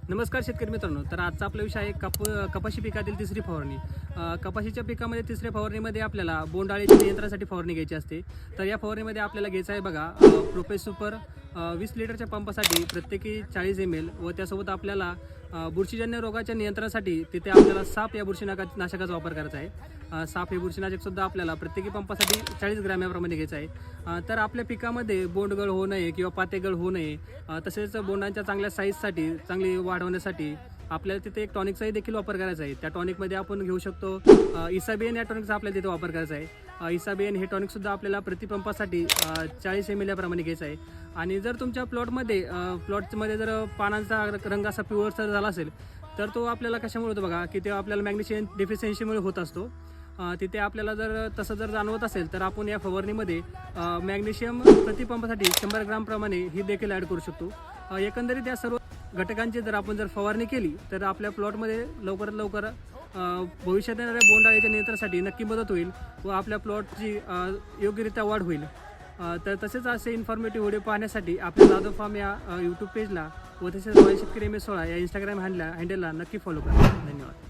नमस्कार शेतकरी मित्रांनो. तर आजचा आपला विषय आहे कपाशी पिकातील तिसरी फवारणी. कपाशीच्या पिकामध्ये तिसऱ्या फवारणीमध्ये आपल्याला बोंडअळीच्या नियंत्रणासाठी फवारणी घ्यायची असते. तर या फवारणीमध्ये आपल्याला घ्यायचं आहे बघा प्रोपेस सुपर 20 लिटरच्या पंपासाठी प्रत्येकी 40 ml व त्यासोबत आपल्याला बुरशीजन्य रोगाच्या नियंत्रणासाठी तिथे आपल्याला साप या बुरशीनाशकाचा वापर करायचा आहे. साप हे बुरशीनाशकसुद्धा आपल्याला प्रत्येकी पंपासाठी 40 ग्रॅम याप्रमाणे घ्यायचं आहे. तर आपल्या पिकामध्ये बोंडगळ होऊ नये किंवा पातेगळ होऊ नये, तसेच बोंडांच्या चांगल्या साईजसाठी चांगली वाढवण्यासाठी आपल्याला तिथे एक टॉनिकचाही देखील वापर करायचा आहे. त्या टॉनिकमध्ये आपण घेऊ शकतो इसाबियन या टॉनिकचा आपल्याला तिथे वापर करायचा आहे. इसाबियन हे टॉनिकसुद्धा आपल्याला प्रतिपंपासाठी 40 ml याप्रमाणे घ्यायचं आहे. आणि जर तुमच्या प्लॉटमध्ये जर पानांचा रंग असा पिवळसर झाला असेल तर तो आपल्याला कशामुळे होतो बघा की ते आपल्याला मॅग्नेशियम डेफिशियन्सीमुळे होत असतो. तिथे आपल्याला जर तसं जाणवत असेल तर आपण या फवारणीमध्ये मॅग्नेशियम प्रतिपंपासाठी 100 ग्राम प्रमाणे ही देखील ॲड करू शकतो. एकंदरीत या सर्व घटकांची जर आपण फवारणी केली तर आपल्या प्लॉटमध्ये लवकरात लवकर भविष्यात येणाऱ्या बोंडअळीच्या नियंत्रणासाठी नक्की मदत होईल व आपल्या प्लॉटची योग्यरित्या वाढ होईल. तर तसेच असे इन्फॉर्मेटिव्ह व्हिडिओ पाहण्यासाठी आपल्या जाधव फार्म या यूट्यूब पेजला व तसेच शेतकरी MS16 या इंस्टाग्राम हँडलला नक्की फॉलो करा. धन्यवाद.